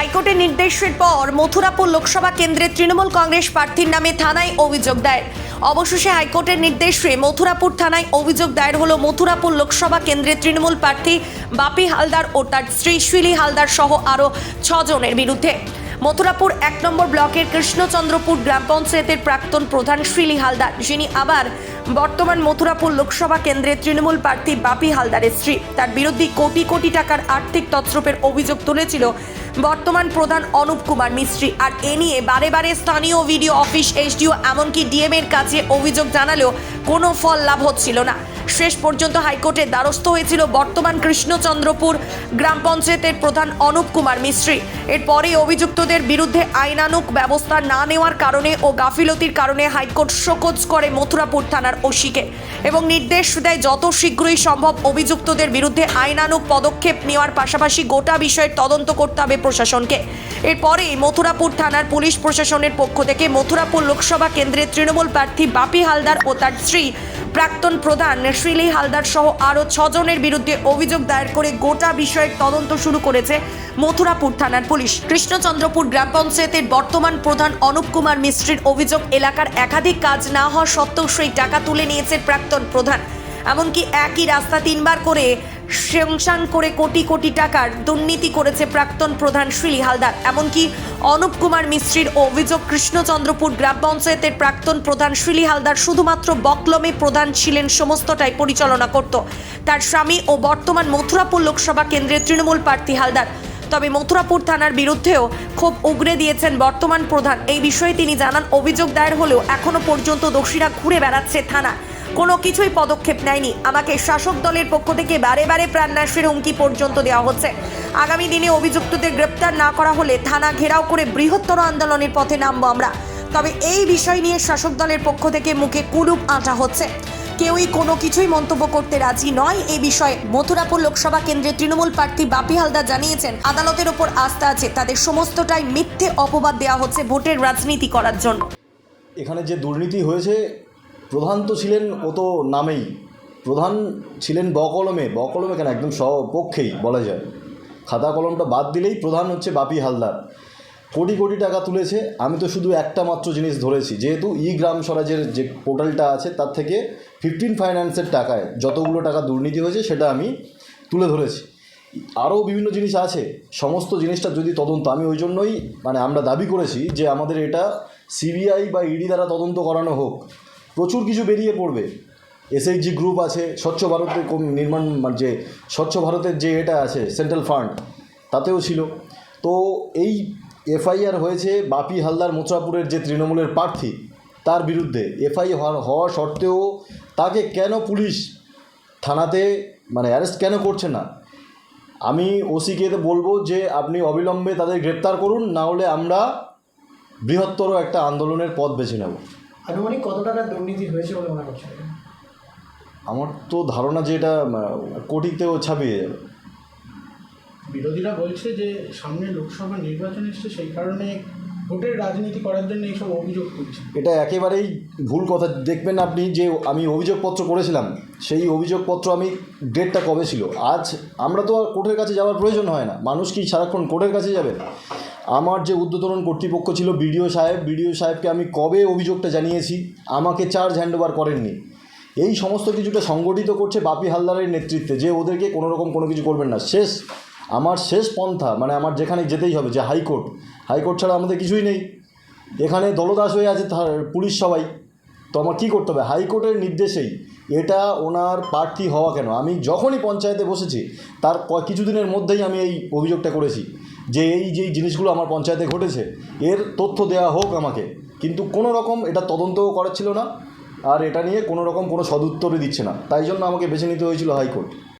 হাইকোর্টের নির্দেশের পর মথুরাপুর লোকসভা কেন্দ্রে তৃণমূল কংগ্রেস প্রার্থীর নামে থানায় অভিযোগ দায়ের। অবশেষে হাইকোর্টের নির্দেশে মথুরাপুর থানায় অভিযোগ দায়ের হলো মথুরাপুর লোকসভা কেন্দ্রে তৃণমূল প্রার্থী বাপি হালদার ও তার স্ত্রী শিলি হালদার সহ আরও 6 জনের বিরুদ্ধে। মথুরাপুর 1 নম্বর ব্লকের কৃষ্ণচন্দ্রপুর গ্রাম পঞ্চায়েতের প্রাক্তন প্রধান শিলি হালদার, যিনি আবার বর্তমান মথুরাপুর লোকসভা কেন্দ্রের তৃণমূল প্রার্থী বাপি হালদারের স্ত্রী, তার বিরুদ্ধে কোটি কোটি টাকার আর্থিক তছরূপের অভিযোগ তুলেছিল বর্তমান প্রধান অনুপ কুমার মিস্ত্রি। আর এ নিয়ে বারে বারে স্থানীয় ভিডিও অফিস, এসডিও এমনকি ডিএম এর কাছে অভিযোগ জানালেও কোনো ফল লাভ হচ্ছিল না। শেষ পর্যন্ত হাইকোর্টের দ্বারস্থ হয়েছিল বর্তমান কৃষ্ণচন্দ্রপুর গ্রাম পঞ্চায়েতের প্রধান অনুপ কুমার মিস্ত্রি। এরপরে অভিযুক্তদের বিরুদ্ধে আইনানুগ ব্যবস্থা না নেওয়ার কারণে ও গাফিলতির কারণে হাইকোর্ট শোকজ করে মথুরাপুর থানার ওসিকে এবং নির্দেশ দেয় যত শীঘ্রই সম্ভব অভিযুক্তদের বিরুদ্ধে আইনানুগ পদক্ষেপ নেওয়ার পাশাপাশি গোটা বিষয়ের তদন্ত করতে হবে প্রশাসনকে। এরপরে মথুরাপুর থানার পুলিশ প্রশাসনের পক্ষ থেকে মথুরাপুর লোকসভা কেন্দ্রের তৃণমূল প্রার্থী বাপি হালদার ও তার স্ত্রী প্রাক্তন প্রধান শিলি হালদার সহ আরও 6 জনের বিরুদ্ধে অভিযোগ দায়ের করে গোটা বিষয়ের তদন্ত শুরু করেছে মথুরাপুর থানার পুলিশ। কৃষ্ণচন্দ্রপুর গ্রাম পঞ্চায়েতের বর্তমান প্রধান অনুপ কুমার মিস্ত্রির অভিযোগ, এলাকার একাধিক কাজ না হওয়া সত্ত্বেও সেই টাকা তুলে নিয়েছে প্রাক্তন প্রধান। এমনকি একই রাস্তা 3 বার করে স্যাংশন করে কোটি কোটি টাকার দুর্নীতি করেছে প্রাক্তন প্রধান শিলি হালদার। এমনকি অনুপ কুমার মিস্ত্রির অভিযোগ, কৃষ্ণচন্দ্রপুর গ্রাম পঞ্চায়েতের প্রাক্তন প্রধান শিলি হালদার শুধুমাত্র বকলমে প্রধান ছিলেন, সমস্তটাই পরিচালনা করত তার স্বামী ও বর্তমান মথুরাপুর লোকসভা কেন্দ্রের তৃণমূল প্রার্থী হালদার। তবে মথুরাপুর থানার বিরুদ্ধেও ক্ষোভ উগরে দিয়েছেন বর্তমান প্রধান। এই বিষয়ে তিনি জানান, অভিযোগ দায়ের হলেও এখনো পর্যন্ত দোষীরা ঘুরে বেড়াচ্ছে থানা, কোনো কিছুই পদক্ষেপ নেয়নি। আমাকে শাসক দলের পক্ষ থেকে বারে বারে প্রাণনাশের হুমকি পর্যন্ত দেওয়া হচ্ছে। আগামী দিনে অভিযুক্তদের গ্রেপ্তার না করা হলে থানা ঘেরাও করে বৃহত্তর আন্দোলনের পথে নামবো আমরা। তবে এই বিষয় নিয়ে শাসক দলের পক্ষ থেকে মুখে কুলুপ আঁটা হচ্ছে, কেউই কোনো কিছুই মন্তব্য করতে রাজি নয়। এই বিষয়ে মথুরাপুর লোকসভা কেন্দ্রের তৃণমূল প্রার্থী বাপি হালদার জানিয়েছেন, আদালতের ওপর আস্থা আছে, তাদের সমস্তটাই মিথ্যে অপবাদ দেওয়া হচ্ছে ভোটের রাজনীতি করার জন্য। এখানে যে দুর্নীতি হয়েছে, প্রধান তো ছিলেন, ও তো নামেই প্রধান ছিলেন, বকলমে কেন একদম সপক্ষেই বলা যায়। খাতা কলমটা বাদ দিলেই প্রধান হচ্ছে বাপি হালদার। কোটি কোটি টাকা তুলেছে। আমি তো শুধু একটা মাত্র জিনিস ধরেছি, যেহেতু গ্রাম স্বরাজের যে পোর্টালটা আছে তার থেকে 15 ফাইন্যান্সের টাকায় যতগুলো টাকা দুর্নীতি হয়েছে সেটা আমি তুলে ধরেছি। আরও বিভিন্ন জিনিস আছে, সমস্ত জিনিসটা যদি তদন্ত, আমি ওই জন্যই আমরা দাবি করেছি যে আমাদের এটা সিবিআই বা ইডি দ্বারা তদন্ত করানো হোক। প্রচুর কিছু বেরিয়ে পড়বে। এসএইচজি গ্রুপ আছে, স্বচ্ছ ভারতের নির্মাণ, যে স্বচ্ছ ভারতের যে এটা আছে সেন্ট্রাল ফান্ড, তাতেও ছিল। তো এই এফআইআর হয়েছে বাপি হালদার, মথুরাপুরের যে তৃণমূলের প্রার্থী, তার বিরুদ্ধে এফআইআর হওয়া সত্ত্বেও তাকে কেন পুলিশ থানাতে অ্যারেস্ট কেন করছে না? আমি ওসিকে বলবো যে আপনি অবিলম্বে তাদের গ্রেপ্তার করুন, না হলে আমরা বৃহত্তর একটা আন্দোলনের পথ বেছে নেব। আনুমানিক কত টাকার দুর্নীতি হয়েছে বলে মনে করছেন? আমার তো ধারণা যে এটা কোটিতেও ছাপিয়ে যাবে। বিরোধীরা বলছে যে সামনে লোকসভা নির্বাচন এসছে, সেই কারণে ভোটের রাজনীতি করার জন্য এইসব অভিযোগ তুলছে। এটা একেবারেই ভুল কথা। দেখবেন আপনি যে আমি অভিযোগপত্র করেছিলাম, সেই অভিযোগপত্র আমি ডেটটা কবে ছিল? আজ আমরা তো আর কোর্টের কাছে যাওয়ার প্রয়োজন হয় না। মানুষ কি সারাক্ষণ কোর্টের কাছে যাবে? আমার যে ঊর্ধ্বতন কর্তৃপক্ষ ছিল বিডিও সাহেবকে আমি কবে অভিযোগটা জানিয়েছি, আমাকে চার্জ হ্যান্ডওভার করেননি। এই সমস্ত কিছুটা সংগঠিত করছে বাপি হালদারের নেতৃত্বে, যে ওদেরকে কোনোরকম কোনো কিছু করবেন না। আমার শেষ পন্থা আমার যেখানে যেতেই হবে, যে হাইকোর্ট ছাড়া আমাদের কিছুই নেই। এখানে দলদাস হয়ে আছে পুলিশ সবাই। তো আমার কী করতে হবে? হাইকোর্টের নির্দেশেই এটা ওনার প্রার্থী হওয়া কেন, আমি যখনই পঞ্চায়েতে বসেছি তার কিছুদিনের মধ্যেই আমি এই অভিযোগটা করেছি যে এই যেই জিনিসগুলো আমার পঞ্চায়েতে ঘটেছে এর তথ্য দেওয়া হোক আমাকে। কিন্তু কোনো রকম এটা তদন্তও করাচ্ছিল না, আর এটা নিয়ে কোনো রকম কোনো সদুত্তরই দিচ্ছে না। তাই জন্য আমাকে বেছে নিতে হয়েছিল হাইকোর্ট।